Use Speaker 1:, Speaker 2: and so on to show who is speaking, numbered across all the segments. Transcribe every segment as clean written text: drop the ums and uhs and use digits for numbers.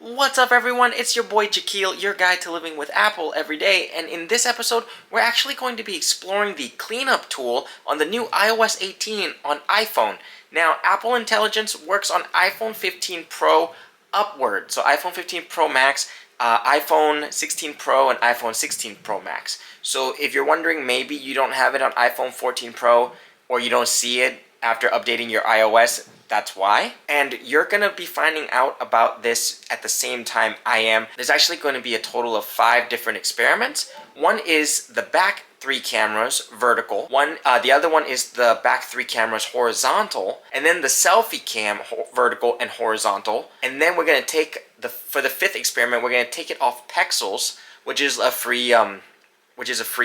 Speaker 1: What's up everyone, it's your boy Jackeal, your guide to living with Apple every day, and in this episode we're actually going to be exploring the cleanup tool on the new iOS 18 on iPhone. Now, Apple Intelligence works on iPhone 15 Pro upward, so iPhone 15 Pro Max, iPhone 16 Pro, and iPhone 16 Pro Max. So if you're wondering maybe you don't have it on iPhone 14 Pro, or you don't see it after updating your iOS, that's why. And you're gonna be finding out about this at the same time I am. There's actually going to be a total of 5 different experiments. One is the back 3 cameras vertical. The other one is the back 3 cameras horizontal, and then the selfie cam vertical and horizontal. And then we're gonna take for the 5th experiment, we're gonna take it off Pexels, which is a free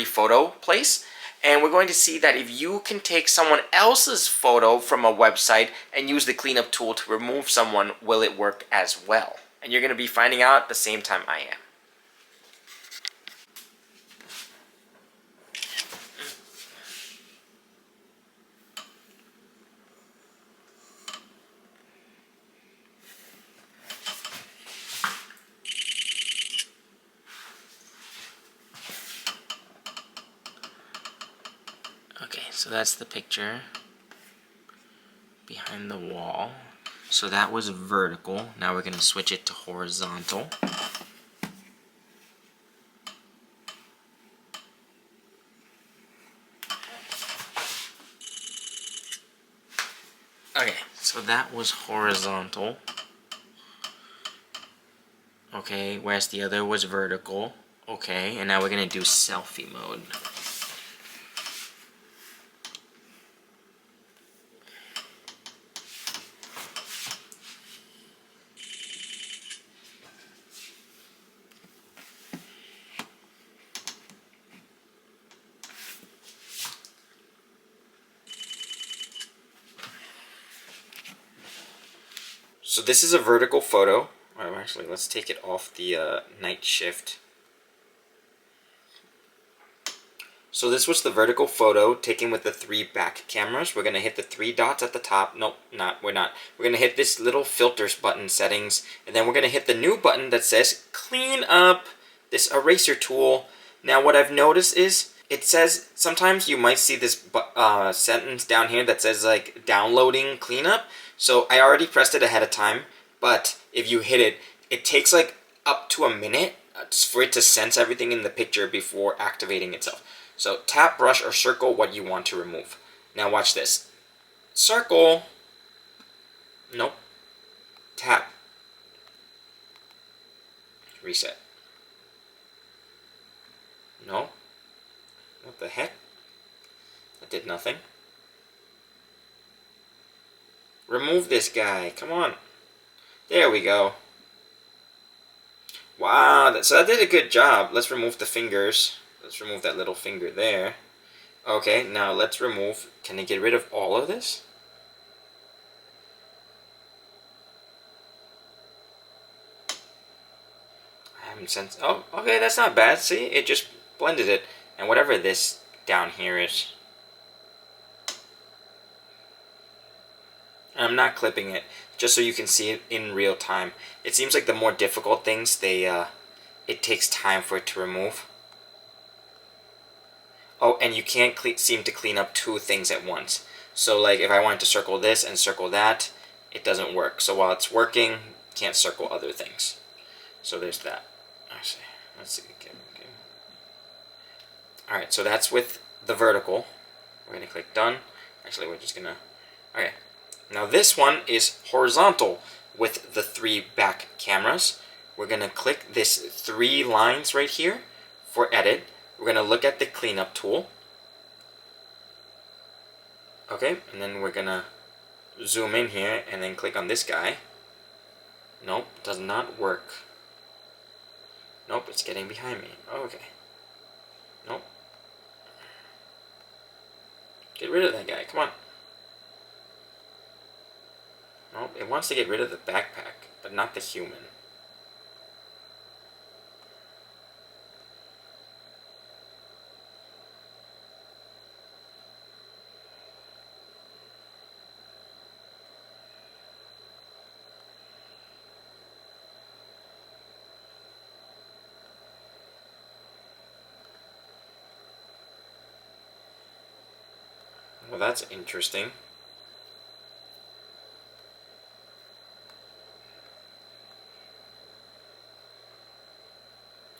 Speaker 1: photo place. And we're going to see that if you can take someone else's photo from a website and use the cleanup tool to remove someone, will it work as well? And you're going to be finding out at the same time I am. Okay, so that's the picture behind the wall. So that was vertical. Now we're going to switch it to horizontal. Okay, so that was horizontal. Okay, whereas the other was vertical. Okay, and now we're going to do selfie mode. So this is a vertical photo. Actually, let's take it off the night shift. So this was the vertical photo taken with the 3 back cameras. We're going to hit the 3 dots at the top. Nope, we're not. We're going to hit this little filters button, settings, and then we're going to hit the new button that says clean up, this eraser tool. Now what I've noticed is it says sometimes you might see this sentence down here that says like downloading cleanup. So I already pressed it ahead of time, but if you hit it, it takes like up to a minute for it to sense everything in the picture before activating itself. So tap, brush, or circle what you want to remove. Now watch this. Circle. Nope. Tap. Reset. No. What the heck? That did nothing. Remove this guy. Come on. There we go. Wow. So that did a good job. Let's remove the fingers. Let's remove that little finger there. Okay, now let's remove... Can I get rid of all of this? I haven't sensed... Oh, okay, that's not bad. See? It just blended it. And whatever this down here is... I'm not clipping it, just so you can see it in real time. It seems like the more difficult things, it takes time for it to remove. Oh, and you can't seem to clean up 2 things at once. So like if I wanted to circle this and circle that, it doesn't work. So while it's working, can't circle other things. So there's that. Actually, let's see. Okay. Alright, so that's with the vertical. We're going to click done. Actually, we're just going to... Okay. Now this one is horizontal with the 3 back cameras. We're going to click this 3 lines right here for edit. We're going to look at the cleanup tool. Okay, and then we're going to zoom in here and then click on this guy. Nope, does not work. Nope, it's getting behind me. Okay. Nope. Get rid of that guy, come on. Nope, it wants to get rid of the backpack, but not the human. Well, that's interesting.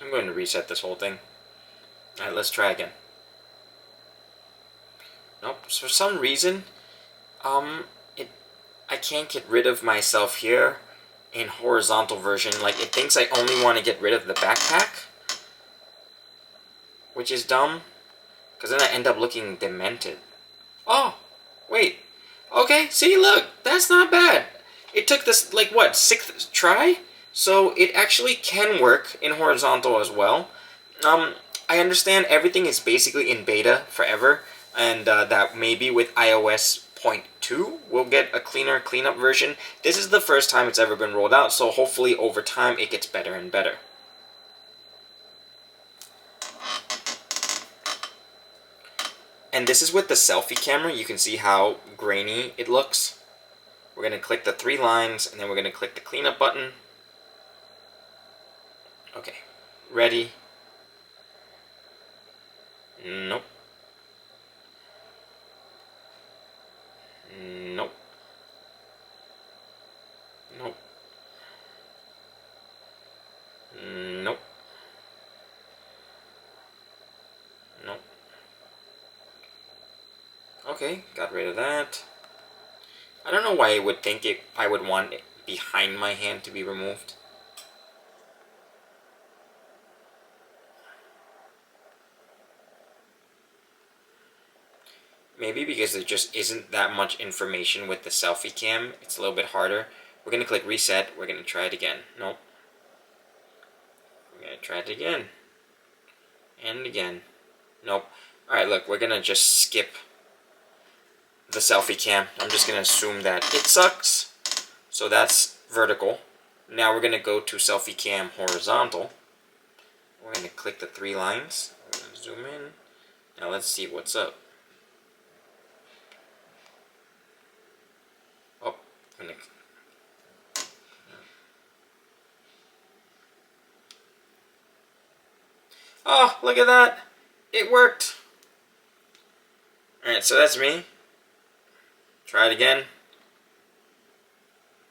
Speaker 1: I'm going to reset this whole thing. Alright, let's try again. Nope, for some reason, I can't get rid of myself here in horizontal version. Like, it thinks I only want to get rid of the backpack, which is dumb, because then I end up looking demented. Oh, wait. Okay, see, look, that's not bad. It took this, like, what, 6th try? So it actually can work in horizontal as well. I understand everything is basically in beta forever, and that maybe with iOS 0.2 we'll get a cleanup version. This is the first time it's ever been rolled out, so hopefully over time it gets better and better. And this is with the selfie camera. You can see how grainy it looks. We're going to click the 3 lines, and then we're going to click the cleanup button. Okay, ready? Nope. Nope. Nope. Nope. Nope. Okay, got rid of that. I don't know why it would think I would want it behind my hand to be removed. Maybe because there just isn't that much information with the selfie cam. It's a little bit harder. We're going to click reset. We're going to try it again. Nope. We're going to try it again. And again. Nope. Alright, look, we're going to just skip the selfie cam. I'm just going to assume that it sucks. So that's vertical. Now we're going to go to selfie cam horizontal. We're going to click the 3 lines. We're going to zoom in. Now let's see what's up. Oh, I'm going to... Oh, look at that! It worked! Alright, so that's me. Try it again.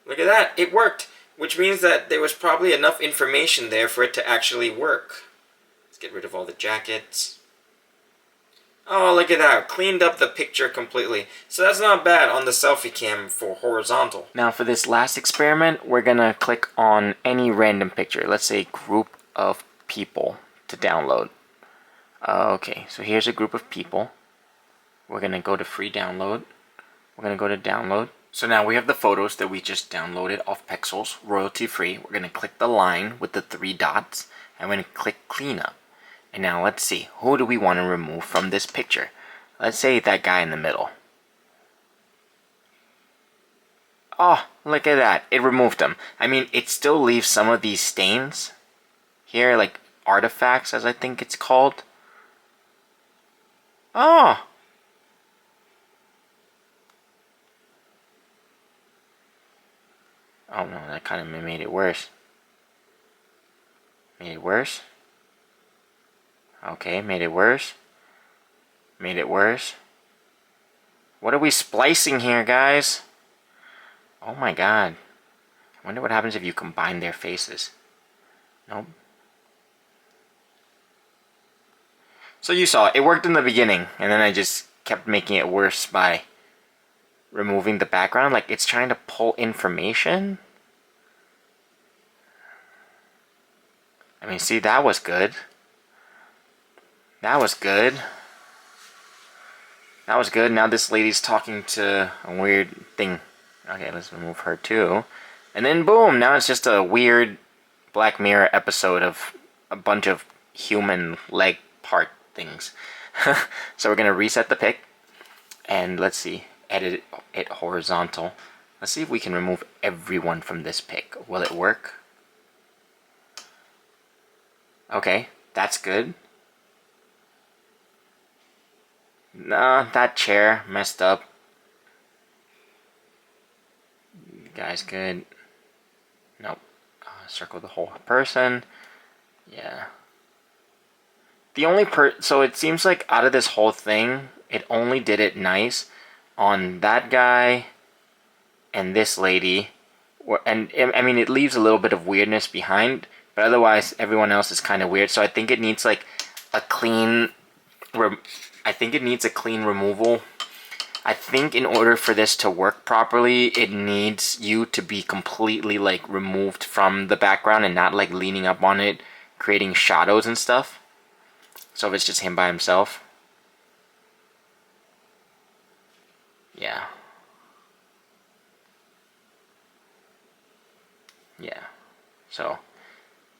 Speaker 1: Look at that, it worked! Which means that there was probably enough information there for it to actually work. Let's get rid of all the jackets. Oh, look at that. Cleaned up the picture completely. So that's not bad on the selfie cam for horizontal. Now for this last experiment, we're gonna click on any random picture. Let's say group of people to download. Okay, so here's a group of people. We're gonna go to free download. We're gonna go to download. So now we have the photos that we just downloaded off Pexels, royalty free. We're gonna click the line with the 3 dots, and we're gonna click cleanup. And now let's see, who do we want to remove from this picture? Let's say that guy in the middle. Oh, look at that, it removed them. I mean, it still leaves some of these stains here, like artifacts as I think it's called. Oh! Oh no, that kind of made it worse. Made it worse? Okay, made it worse. Made it worse. What are we splicing here, guys? Oh my god. I wonder what happens if you combine their faces. Nope. So you saw, it worked in the beginning, and then I just kept making it worse by removing the background. Like, it's trying to pull information. I mean, see, that was good. That was good. That was good. Now this lady's talking to a weird thing. Okay, let's remove her too. And then boom, now it's just a weird Black Mirror episode of a bunch of human leg part things. So we're going to reset the pic. And let's see, edit it horizontal. Let's see if we can remove everyone from this pic. Will it work? Okay, that's good. Nah, that chair messed up. Guy's good. Nope. Circle the whole person. Yeah. The only so it seems like out of this whole thing, it only did it nice on that guy and this lady. And I mean, it leaves a little bit of weirdness behind, but otherwise everyone else is kind of weird. So I think it needs like a clean removal. I think in order for this to work properly, it needs you to be completely like removed from the background and not like leaning up on it, creating shadows and stuff. So if it's just him by himself. Yeah. Yeah. So,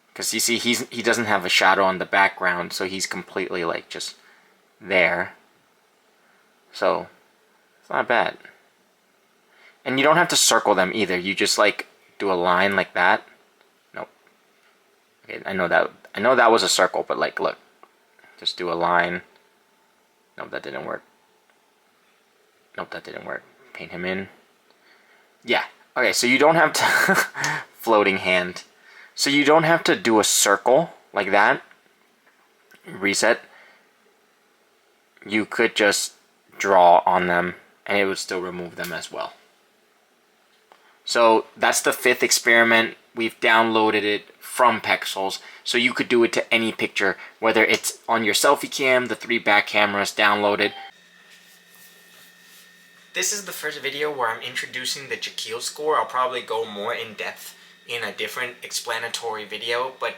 Speaker 1: because you see, he doesn't have a shadow on the background, so he's completely like just there. So it's not bad. And you don't have to circle them either. You just like do a line like that. Nope. Okay, I know that was a circle, but like look. Just do a line. Nope, that didn't work. Nope, that didn't work. Paint him in. Yeah. Okay, so you don't have to floating hand. So you don't have to do a circle like that. Reset. You could just draw on them and it would still remove them as well. So that's the 5th experiment. We've downloaded it from Pexels, so you could do it to any picture, whether it's on your selfie cam, the 3 back cameras downloaded. This is the first video where I'm introducing the Jaquille Score. I'll probably go more in depth in a different explanatory video, but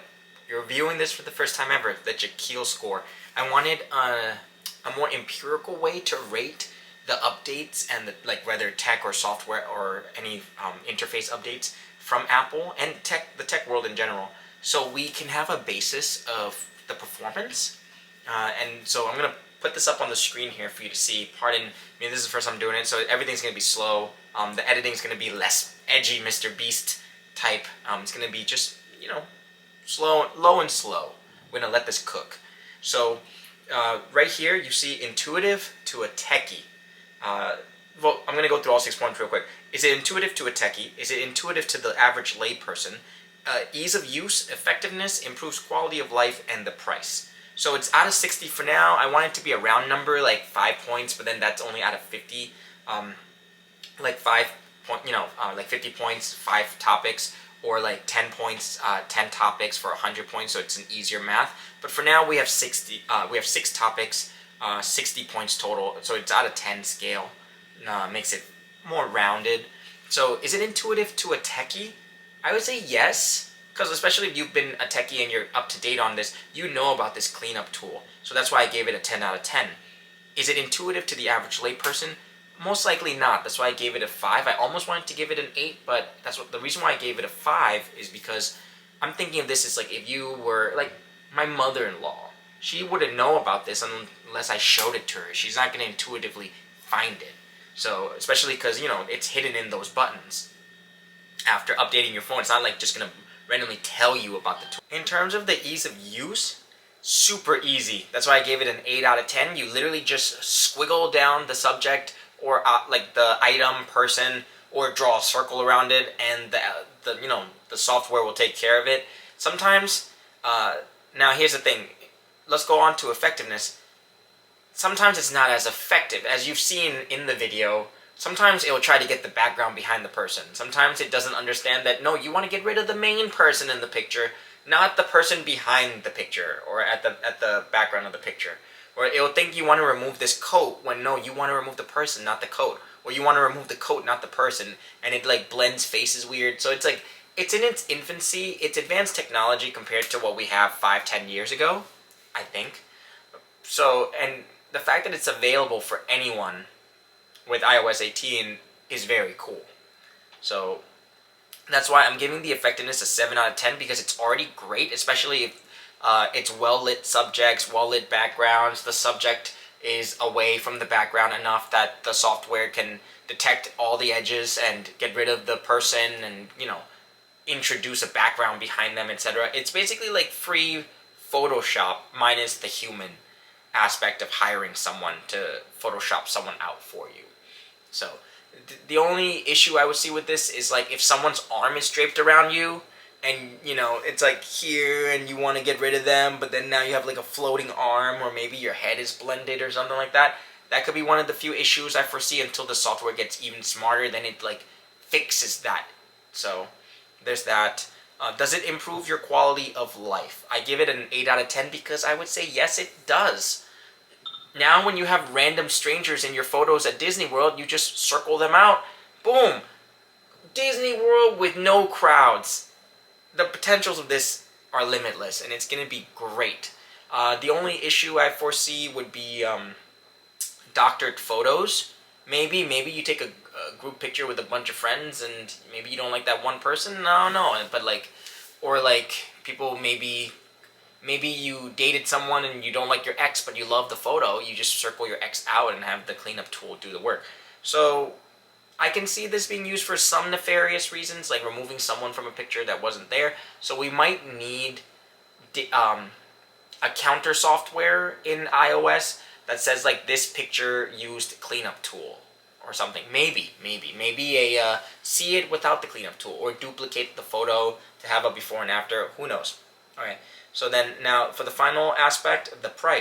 Speaker 1: you're viewing this for the first time ever, the Jaquille Score. I wanted a more empirical way to rate the updates and like whether tech or software or any interface updates from Apple and the tech world in general, so we can have a basis of the performance. And so I'm gonna put this up on the screen here for you to see. Pardon me, this is the first time I'm doing it, so everything's gonna be slow. The editing's gonna be less edgy, Mr. Beast type. It's gonna be just, you know, low and slow. We're gonna let this cook. So right here you see intuitive to a techie. Well, I'm going to go through all 6 points real quick. Is it intuitive to a techie? Is it intuitive to the average layperson? Ease of use, effectiveness, improves quality of life, and the price. So it's out of 60 for now. I want it to be a round number, like 5 points, but then that's only out of 50. Like 50 points, 5 topics, or like 10 points, 10 topics for 100 points. So it's an easier math. But for now, we have 60. We have 6 topics. 60 points total, so it's out of 10 scale. Makes it more rounded. So is it intuitive to a techie? I would say yes, because especially if you've been a techie and you're up to date on this, you know about this cleanup tool. So that's why I gave it a 10 out of 10. Is it intuitive to the average layperson? Most likely not. That's why I gave it a 5. I almost wanted to give it an 8, but the reason why I gave it a 5 is because I'm thinking of this as like if you were like my mother-in-law. She wouldn't know about this unless I showed it to her. She's not going to intuitively find it. So, especially because, you know, it's hidden in those buttons. After updating your phone, it's not like just going to randomly tell you about the tool. In terms of the ease of use, super easy. That's why I gave it an 8 out of 10. You literally just squiggle down the subject or like the item, person, or draw a circle around it, and the software will take care of it. Sometimes, now here's the thing. Let's go on to effectiveness. Sometimes it's not as effective. As you've seen in the video, sometimes it will try to get the background behind the person. Sometimes it doesn't understand that, no, you want to get rid of the main person in the picture, not the person behind the picture or at the background of the picture. Or it will think you want to remove this coat when, no, you want to remove the person, not the coat. Or you want to remove the coat, not the person. And it like blends faces weird. So it's like, it's in its infancy. It's advanced technology compared to what we have 5-10 years ago, I think. So, and the fact that it's available for anyone with iOS 18 is very cool. So, that's why I'm giving the effectiveness a 7 out of 10, because it's already great, especially if it's well-lit subjects, well-lit backgrounds. The subject is away from the background enough that the software can detect all the edges and get rid of the person and, you know, introduce a background behind them, etc. It's basically like free Photoshop minus the human aspect of hiring someone to Photoshop someone out for you. So the only issue I would see with this is like if someone's arm is draped around you and, you know, it's like here and you want to get rid of them, but then now you have like a floating arm, or maybe your head is blended or something like that. that could be one of the few issues I foresee until the software gets even smarter. Then it like fixes that. So there's that. Does it improve your quality of life? I give it an 8 out of 10 because I would say yes, it does. Now when you have random strangers in your photos at Disney World, you just circle them out. Boom! Disney World with no crowds. The potentials of this are limitless, and it's going to be great. The only issue I foresee would be doctored photos. Maybe you take a group picture with a bunch of friends, and maybe you don't like that one person. No, but like, or like people maybe you dated someone and you don't like your ex, but you love the photo. You just circle your ex out and have the cleanup tool do the work. So I can see this being used for some nefarious reasons, like removing someone from a picture that wasn't there. So we might need a counter software in iOS that says like this picture used cleanup tool or something. Maybe a see it without the cleanup tool, or duplicate the photo to have a before and after. Who knows? All right. So then now for the final aspect, the price.